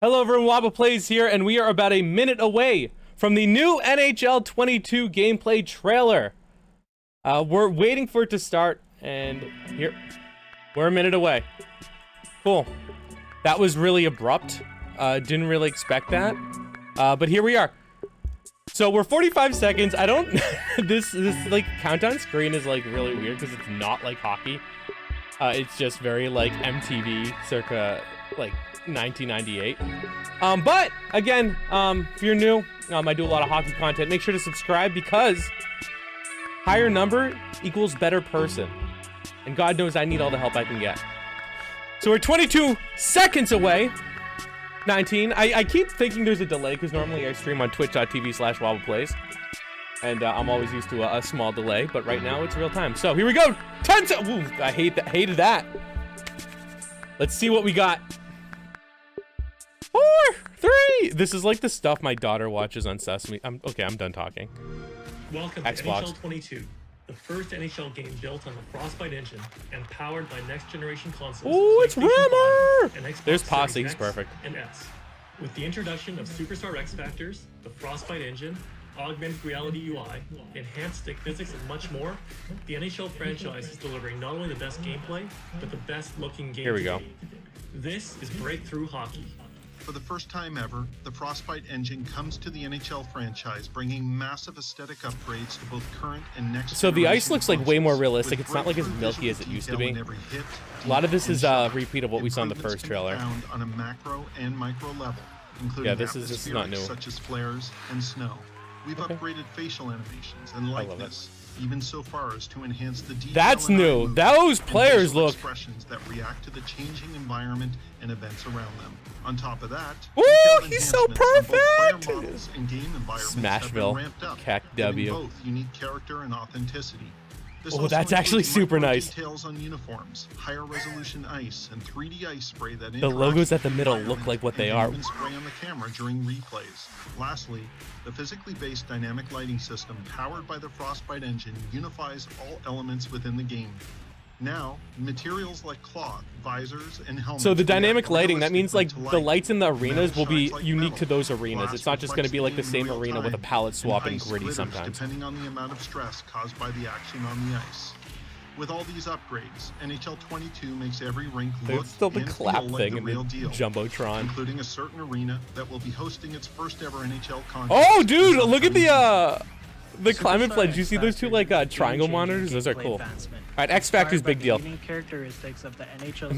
Hello everyone, WabbaPlays here, and we are about a minute away from the new NHL 22 gameplay trailer. We're waiting for it to start, and here, we're a minute away. Cool. That was really abrupt. Didn't really expect that. But here we are. So we're 45 seconds. I don't, this like countdown screen is like really weird because it's not like hockey. It's just very like MTV circa like 1998. But again, if you're new, I do a lot of hockey content. Make sure to subscribe because higher number equals better person. And God knows I need all the help I can get. So we're 22 seconds away. 19. I keep thinking there's a delay because normally I stream on twitch.tv/WabbaPlays. And I'm always used to a small delay, but right now it's real time. So here we go. 10 seconds. Ooh, I hated that. Let's see what we got. 4, 3. This is like the stuff my daughter watches on Sesame. Okay, I'm done talking. Welcome Xbox. to NHL 22, the first NHL game built on the Frostbite engine and powered by next-generation consoles. Ooh, it's Rammer! There's Posse, he's X perfect. And S. With the introduction of Superstar X Factors, the Frostbite engine, Augmented Reality UI, enhanced stick physics, and much more, the NHL franchise is delivering not only the best gameplay, but the best-looking game. Here we go. This is breakthrough hockey. For the first time ever, the Frostbite engine comes to the NHL franchise, bringing massive aesthetic upgrades to both current and next. So the ice looks like way more realistic. It's not like as milky as it used to be. A lot of this is a repeat of what we saw in the first trailer. Found on a macro and micro level, including Yeah, this is not new. such as flares and snow. We've upgraded facial animations and likeness, even so far as to enhance the detail. That's new. Those players look. Expressions that react to the changing environment and events around them. On top of that, ooh, he's so perfect. And game Smashville, CAC W. Both unique character and authenticity. Oh, that's actually super nice. Details on uniforms, higher resolution ice, and 3D ice spray that the logos at the middle look like what they are. Spray on the camera during replays. Lastly, the physically based dynamic lighting system powered by the Frostbite engine unifies all elements within the game. Now, materials like cloth, visors, and helmets. So the dynamic lighting, that means like the lights in the arenas will be unique to those arenas. It's not just going to be like the same arena with a palette swap and gritty sometimes. Depending on the amount of stress caused by the action on the ice. With all these upgrades, NHL 22 makes every rink look still the and clap feel like thing the in real the deal, Jumbotron, including a certain arena that will be hosting its first ever NHL contest. Oh, dude, look at the climate pledge. Did you see those two like triangle monitors? Those are cool. All right, X Factor's big deal. Am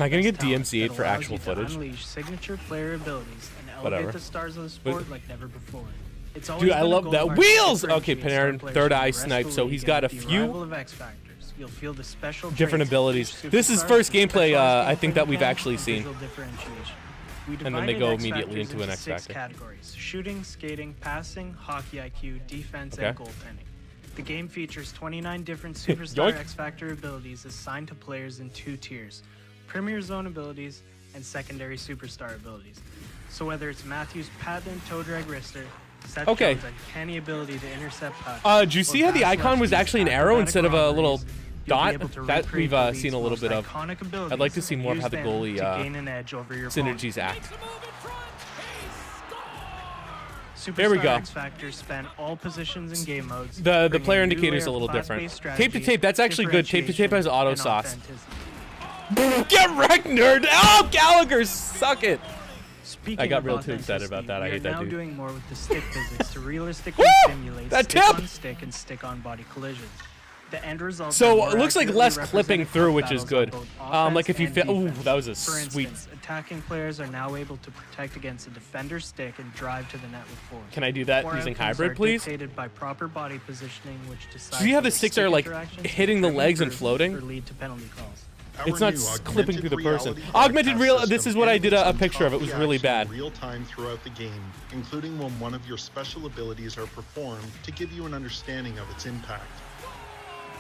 I gonna get DMCA'd for actual footage? Signature player abilities and elevate Whatever. the stars of the sport like never before. It's Dude, I love that. Wheels! Okay, Panarin, third eye snipe, so he's got a few different abilities. This is first gameplay I think that we've actually seen. And then they go immediately into an X Factor. Categories: shooting, skating, passing, hockey IQ, defense, and goaltending. The game features 29 different Superstar X Factor abilities assigned to players in 2 tiers: Premier Zone abilities and Secondary Superstar abilities. So whether it's Matthews' Pattern, Toe Drag Wrister, Seth Jones' uncanny ability to intercept pucks. Did you see how the icon was actually an arrow instead of a little dot? That we've seen a little bit of. I'd like to see more of how the goalie synergies act. There we go. X Factors span all positions and game modes. The player indicator is a little different. Tape to tape, that's actually good. Tape to tape has auto sauce. Get wrecked, nerd! Oh, Gallagher, suck it! I got real too excited about that. I hate that dude. Now doing more with the stick physics to realistically simulate stick-on-stick and stick-on-body collisions. The end result. So it looks like less clipping through, which is good. Like if you fit. Ooh, that was a sweet. For instance, attacking players are now able to protect against a defender's stick and drive to the net with force. Can I do that using hybrid, please? Dictated by proper body positioning, which decides. See how the sticks are like hitting the legs and floating? Or lead to penalty calls. It's not clipping through the person. Augmented real. This is what I did a picture of. It was really bad. Real time throughout the game, including when one of your special abilities are performed to give you an understanding of its impact.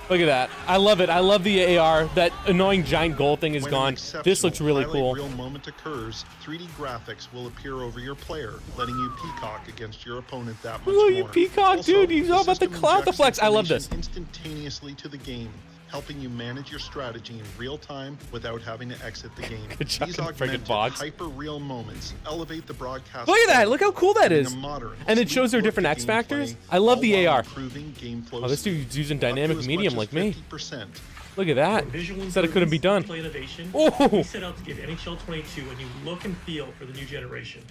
Look at that. I love it. I love the AR. That annoying giant goal thing is gone. This looks really cool. Real moment occurs, 3D graphics will appear over your player, letting you peacock against your opponent that much more. Oh, you peacock, dude. You know about the cloud, the flex. I love this. Instantaneously to the game, helping you manage your strategy in real time without having to exit the game. Good job, These friggin' augmented, box. hyper-real moments elevate the broadcast. Look at that! Look how cool that giving is! a modern, And it sleek shows their look different to X factors. gameplay, I love all the while AR. improving game flow Oh, this speed. dude's using Up to dynamic as medium much like as me. 50%. Look at that. Visual Said it couldn't be done. Play innovation. Oh. We set out to give NHL 22 a new look and feel for the new generation.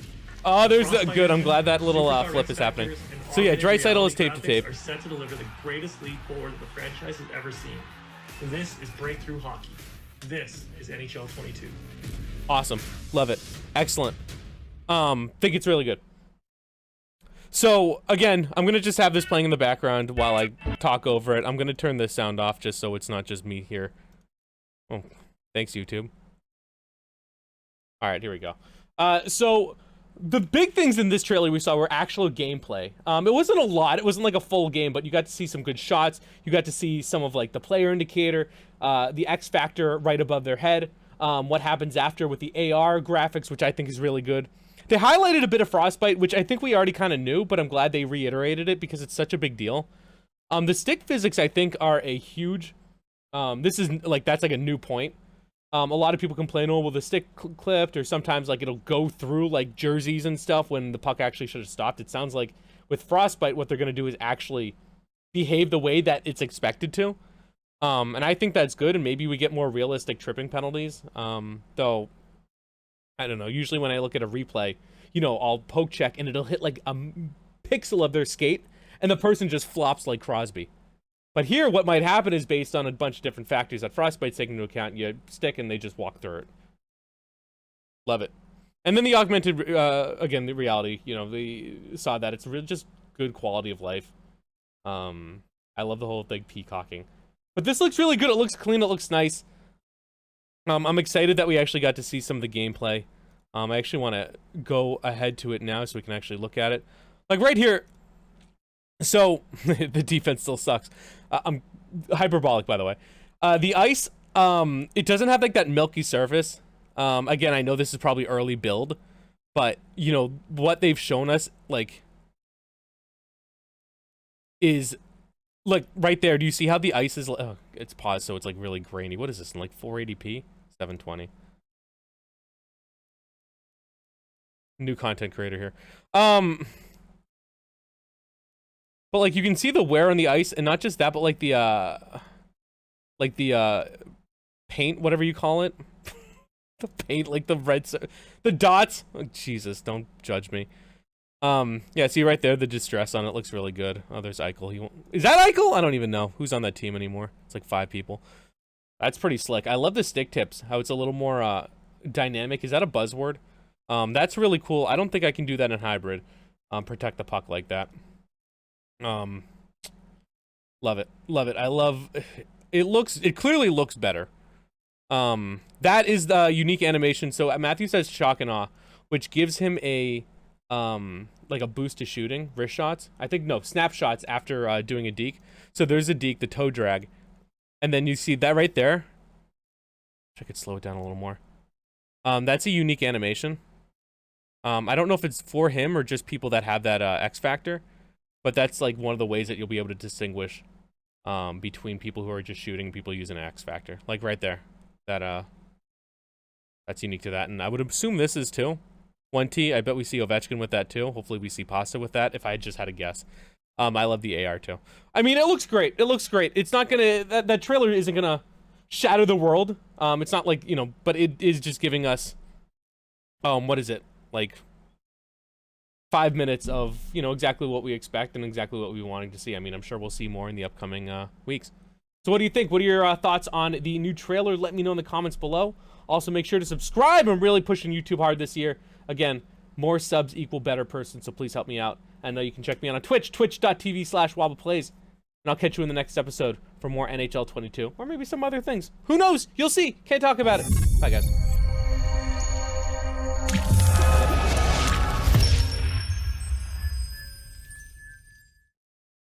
Oh, there's a Frostbite good. I'm engine, glad that little superstar flip X is happening. factors, and So yeah, augmented Draisaitl is reality tape to graphics tape. Are set to deliver the greatest leap forward that the franchise has ever seen. This is breakthrough hockey. This is NHL 22. Awesome. Love it. Excellent. Think it's really good. So again, I'm gonna just have this playing in the background while I talk over it. I'm gonna turn this sound off just so it's not just me here. Oh, thanks YouTube. All right, here we go. So the big things in this trailer we saw were actual gameplay. It wasn't a lot. It wasn't like a full game, but you got to see some good shots. You got to see some of like the player indicator, the X factor right above their head. What happens after with the AR graphics, which I think is really good. They highlighted a bit of Frostbite, which I think we already kind of knew, but I'm glad they reiterated it because it's such a big deal. The stick physics, I think, are a huge... this is like, that's like a new point. A lot of people complain, oh, well, the stick clipped, or sometimes like it'll go through like jerseys and stuff when the puck actually should have stopped. It sounds like with Frostbite, what they're going to do is actually behave the way that it's expected to. And I think that's good, and maybe we get more realistic tripping penalties. Though, I don't know, usually when I look at a replay, you know, I'll poke check and it'll hit like a pixel of their skate, and the person just flops like Crosby. But here, what might happen is based on a bunch of different factors that Frostbite's taking into account. You stick and they just walk through it. Love it. And then the augmented, again, the reality, you know, they saw that it's really just good quality of life. I love the whole thing peacocking. But this looks really good. It looks clean. It looks nice. I'm excited that we actually got to see some of the gameplay. I actually want to go ahead to it now so we can actually look at it. Like right here. So, the defense still sucks. I'm hyperbolic, by the way. The ice, it doesn't have like that milky surface. Again, I know this is probably early build, but you know what they've shown us, like, is like right there. Do you see how the ice is? Oh, it's paused, so it's like really grainy. What is this in like 480p, 720? New content creator here. But like you can see the wear on the ice, and not just that, but like the paint, whatever you call it. The paint, like the red, the dots. Oh, Jesus, don't judge me. Yeah, see right there, the distress on it looks really good. Oh, there's Eichel. Is that Eichel? I don't even know who's on that team anymore. It's like 5 people. That's pretty slick. I love the stick tips. How it's a little more dynamic. Is that a buzzword? That's really cool. I don't think I can do that in hybrid. Protect the puck like that. Love it. Love it. I love it clearly looks better. That is the unique animation. So Matthew says shock and awe, which gives him a like a boost to shooting wrist shots. I think no, snapshots after doing a deke. So there's a deke, the toe drag, and then you see that right there. I could slow it down a little more. That's a unique animation. I don't know if it's for him or just people that have that X factor. But that's like one of the ways that you'll be able to distinguish between people who are just shooting and people using an X factor. Like right there. That's unique to that. And I would assume this is too. 1T, I bet we see Ovechkin with that too. Hopefully we see Pasta with that, if I just had a guess. I love the AR too. I mean, it looks great. It looks great. It's not gonna, that trailer isn't gonna shatter the world. It's not like, you know, but it is just giving us, what is it? Like 5 minutes of, you know, exactly what we expect and exactly what we were wanting to see. I mean, I'm sure we'll see more in the upcoming weeks. So what do you think? What are your thoughts on the new trailer? Let me know in the comments below. Also, make sure to subscribe. I'm really pushing YouTube hard this year. Again, more subs equal better person, so please help me out. And you can check me out on Twitch, twitch.tv/WabbaPlays. And I'll catch you in the next episode for more NHL 22. Or maybe some other things. Who knows? You'll see. Can't talk about it. Bye, guys.